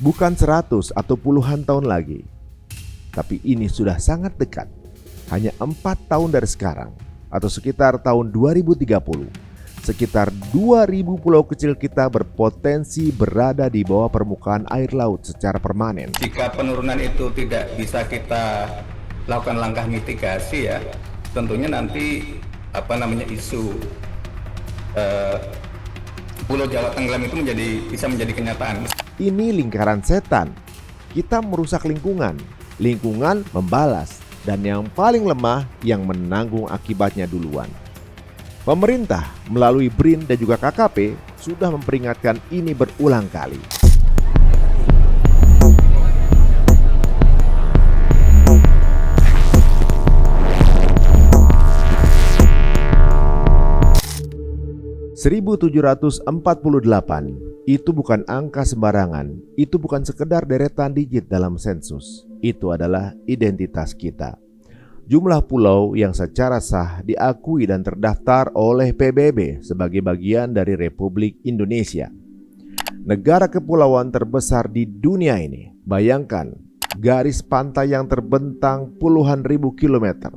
Bukan 100 atau puluhan tahun lagi, tapi ini sudah sangat dekat. Hanya 4 tahun dari sekarang, atau sekitar tahun 2030, sekitar 2000 pulau kecil kita berpotensi berada di bawah permukaan air laut secara permanen. Jika penurunan itu tidak bisa kita lakukan langkah mitigasi ya, tentunya nanti isu Pulau Jawa tenggelam itu bisa menjadi kenyataan. Ini lingkaran setan. Kita merusak lingkungan, lingkungan membalas, dan yang paling lemah yang menanggung akibatnya duluan. Pemerintah melalui BRIN dan juga KKP sudah memperingatkan ini berulang kali. (1748) itu bukan angka sembarangan, itu bukan sekedar deretan digit dalam sensus. Itu adalah identitas kita. Jumlah pulau yang secara sah diakui dan terdaftar oleh PBB sebagai bagian dari Republik Indonesia. Negara kepulauan terbesar di dunia ini. Bayangkan, garis pantai yang terbentang puluhan ribu kilometer,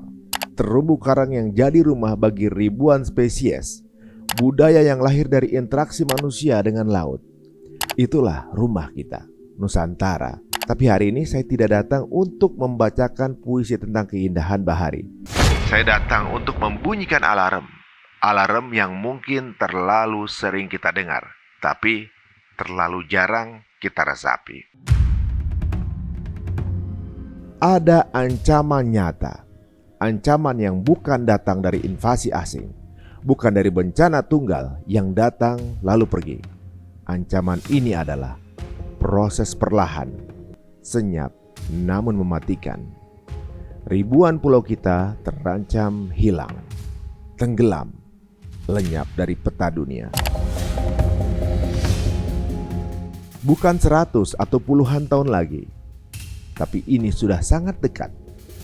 terumbu karang yang jadi rumah bagi ribuan spesies, budaya yang lahir dari interaksi manusia dengan laut. Itulah rumah kita, Nusantara. Tapi hari ini saya tidak datang untuk membacakan puisi tentang keindahan bahari. Saya datang untuk membunyikan alarm. Alarm yang mungkin terlalu sering kita dengar, tapi terlalu jarang kita resapi. Ada ancaman nyata. Ancaman yang bukan datang dari invasi asing, bukan dari bencana tunggal yang datang lalu pergi. Ancaman ini adalah proses perlahan, senyap namun mematikan. Ribuan pulau kita terancam hilang, tenggelam, lenyap dari peta dunia. Bukan 100 atau puluhan tahun lagi, tapi ini sudah sangat dekat.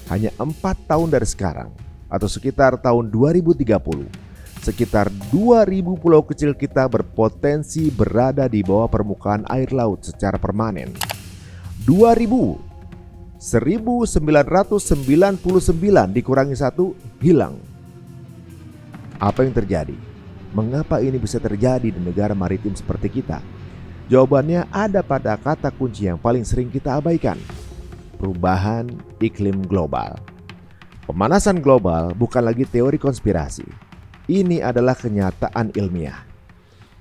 Hanya 4 tahun dari sekarang, atau sekitar tahun 2030, sekitar 2000 pulau kecil kita berpotensi berada di bawah permukaan air laut secara permanen. 2000, 1999 dikurangi 1, hilang. Apa yang terjadi? Mengapa ini bisa terjadi di negara maritim seperti kita? Jawabannya ada pada kata kunci yang paling sering kita abaikan: perubahan iklim global. Pemanasan global bukan lagi teori konspirasi. Ini adalah kenyataan ilmiah.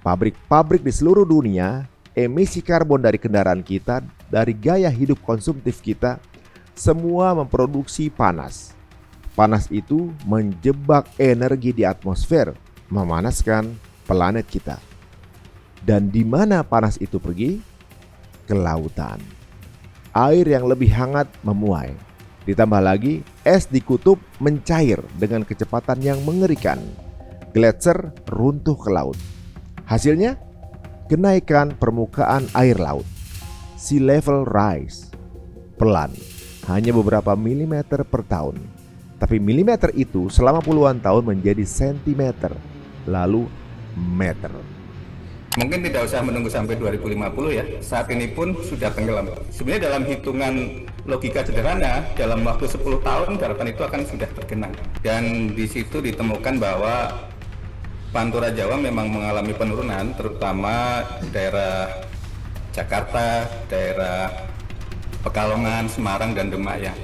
Pabrik-pabrik di seluruh dunia, emisi karbon dari kendaraan kita, dari gaya hidup konsumtif kita, semua memproduksi panas. Panas itu menjebak energi di atmosfer, memanaskan planet kita. Dan di mana panas itu pergi? Ke lautan. Air yang lebih hangat memuai. Ditambah lagi, es di kutub mencair dengan kecepatan yang mengerikan. Gletser runtuh ke laut. Hasilnya, kenaikan permukaan air laut. Sea level rise. Pelan, hanya beberapa milimeter per tahun. Tapi milimeter itu selama puluhan tahun menjadi sentimeter, lalu meter. Mungkin tidak usah menunggu sampai 2050 ya. Saat ini pun sudah tenggelam. Sebenarnya dalam hitungan logika sederhana, dalam waktu 10 tahun daratan itu akan sudah tergenang. Dan di situ ditemukan bahwa Pantura Jawa memang mengalami penurunan, terutama daerah Jakarta, daerah Pekalongan, Semarang, dan Demak ya.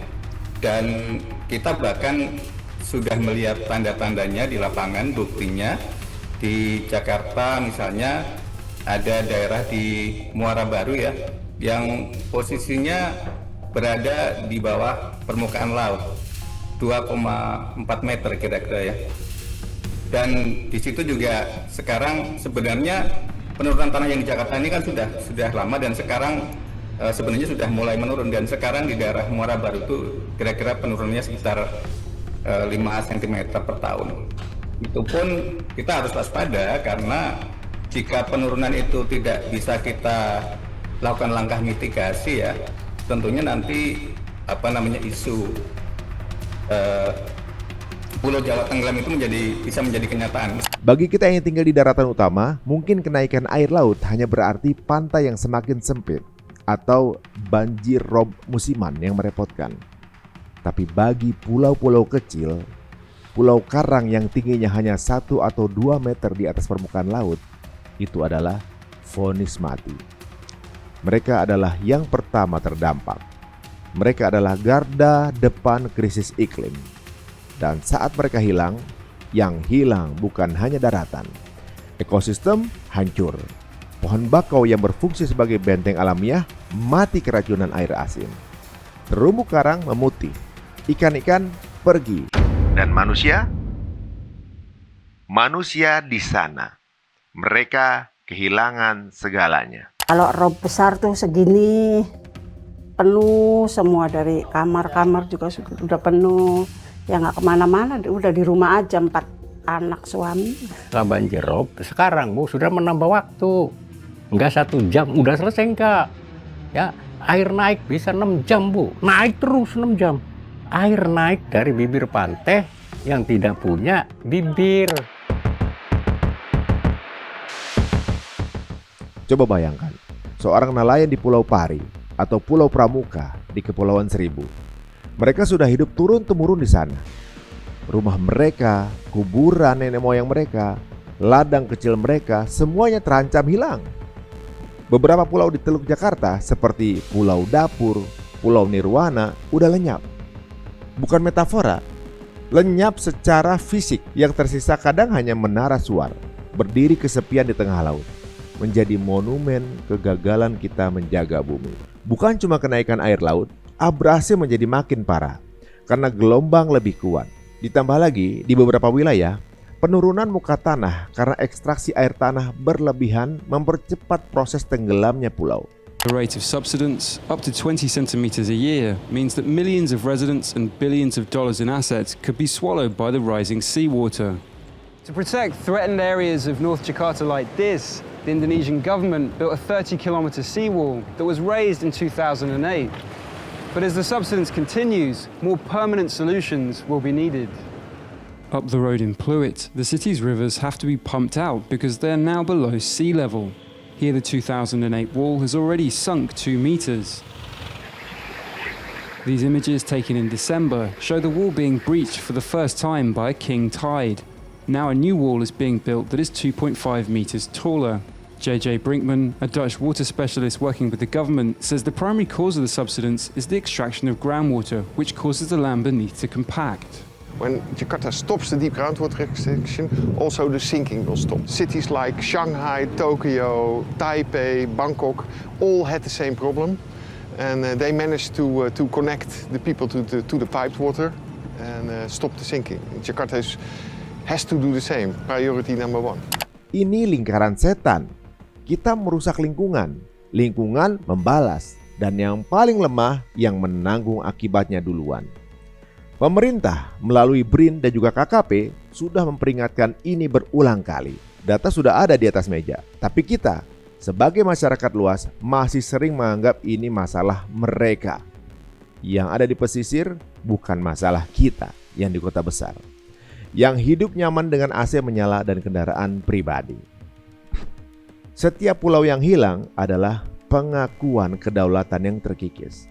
Dan kita bahkan sudah melihat tanda-tandanya di lapangan. Buktinya di Jakarta misalnya ada daerah di Muara Baru ya, yang posisinya berada di bawah permukaan laut 2,4 meter kira-kira ya. Dan di situ juga sekarang sebenarnya penurunan tanah yang di Jakarta ini kan sudah lama, dan sekarang sebenarnya sudah mulai menurun. Dan sekarang di daerah Muara Baru itu kira-kira penurunannya sekitar 5 cm per tahun. Itu pun kita harus waspada, karena jika penurunan itu tidak bisa kita lakukan langkah mitigasi ya, tentunya nanti isu Pulau Jawa tenggelam itu bisa menjadi kenyataan. Bagi kita yang tinggal di daratan utama, mungkin kenaikan air laut hanya berarti pantai yang semakin sempit. atau banjir rob musiman yang merepotkan. Tapi bagi pulau-pulau kecil, pulau karang yang tingginya hanya 1 atau 2 meter di atas permukaan laut, itu adalah vonis mati. Mereka adalah yang pertama terdampak. Mereka adalah garda depan krisis iklim. Dan saat mereka hilang, yang hilang bukan hanya daratan. Ekosistem hancur. Pohon bakau yang berfungsi sebagai benteng alamiah mati keracunan air asin. Terumbu karang memutih. Ikan-ikan pergi. Dan manusia? Manusia di sana. Mereka kehilangan segalanya. Kalau rob besar tuh segini, penuh semua, dari kamar-kamar juga sudah penuh. Ya nggak kemana-mana, udah di rumah aja 4 anak suami. Setelah banjir rob, sekarang Bu sudah menambah waktu. Enggak 1 jam, udah selesai enggak. Ya, air naik bisa 6 jam Bu, naik terus 6 jam. Air naik dari bibir pantai yang tidak punya bibir. Coba bayangkan, seorang nelayan di Pulau Pari atau Pulau Pramuka di Kepulauan Seribu. Mereka sudah hidup turun-temurun di sana. Rumah mereka, kuburan nenek moyang mereka, ladang kecil mereka, semuanya terancam hilang. Beberapa pulau di Teluk Jakarta seperti Pulau Dapur, Pulau Nirwana udah lenyap. Bukan metafora, lenyap secara fisik. Yang tersisa kadang hanya menara suar, berdiri kesepian di tengah laut, menjadi monumen kegagalan kita menjaga bumi. Bukan cuma kenaikan air laut, abrasi menjadi makin parah karena gelombang lebih kuat. Ditambah lagi di beberapa wilayah, penurunan muka tanah karena ekstraksi air tanah berlebihan mempercepat proses tenggelamnya pulau. The rate of subsidence, up to 20 centimeters a year, means that millions of residents and billions of dollars in assets could be swallowed by the rising seawater. To protect threatened areas of North Jakarta like this, the Indonesian government built a 30-kilometer seawall that was raised in 2008. But as the subsidence continues, more permanent solutions will be needed. Up the road in Pluit, the city's rivers have to be pumped out because they're now below sea level. Here the 2008 wall has already sunk 2 meters. These images taken in December show the wall being breached for the first time by a king tide. Now a new wall is being built that is 2.5 meters taller. JJ Brinkman, a Dutch water specialist working with the government, says the primary cause of the subsidence is the extraction of groundwater, which causes the land beneath to compact. When Jakarta stops the deep groundwater extraction, also the sinking will stop. Cities like Shanghai, Tokyo, Taipei, Bangkok all had the same problem. And they managed to connect the people to the piped water and stop the sinking. Jakarta has to do the same, priority number 1. Ini lingkaran setan. Kita merusak lingkungan, lingkungan membalas, dan yang paling lemah yang menanggung akibatnya duluan. Pemerintah melalui BRIN dan juga KKP sudah memperingatkan ini berulang kali. Data sudah ada di atas meja, tapi kita sebagai masyarakat luas masih sering menganggap ini masalah mereka. Yang ada di pesisir bukan masalah kita yang di kota besar, yang hidup nyaman dengan AC menyala dan kendaraan pribadi. Setiap pulau yang hilang adalah pengakuan kedaulatan yang terkikis.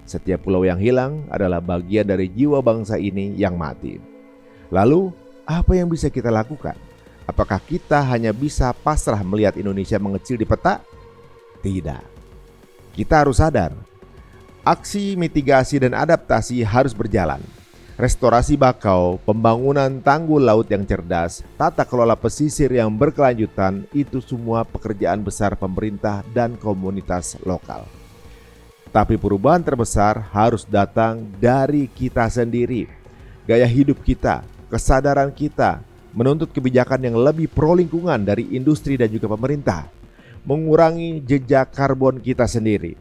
Setiap pulau yang hilang adalah bagian dari jiwa bangsa ini yang mati. Lalu, apa yang bisa kita lakukan? Apakah kita hanya bisa pasrah melihat Indonesia mengecil di peta? Tidak. Kita harus sadar, aksi mitigasi dan adaptasi harus berjalan. Restorasi bakau, pembangunan tanggul laut yang cerdas, tata kelola pesisir yang berkelanjutan, itu semua pekerjaan besar pemerintah dan komunitas lokal. Tapi perubahan terbesar harus datang dari kita sendiri. Gaya hidup kita, kesadaran kita, menuntut kebijakan yang lebih pro lingkungan dari industri dan juga pemerintah. Mengurangi jejak karbon kita sendiri.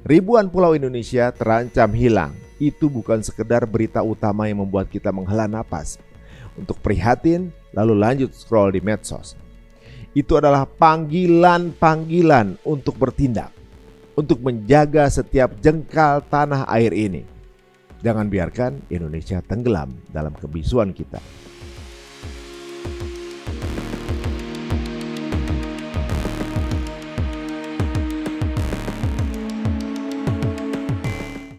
Ribuan pulau Indonesia terancam hilang. Itu bukan sekedar berita utama yang membuat kita menghela napas untuk prihatin lalu lanjut scroll di medsos. Itu adalah panggilan untuk bertindak, untuk menjaga setiap jengkal tanah air ini. Jangan biarkan Indonesia tenggelam dalam kebisuan kita.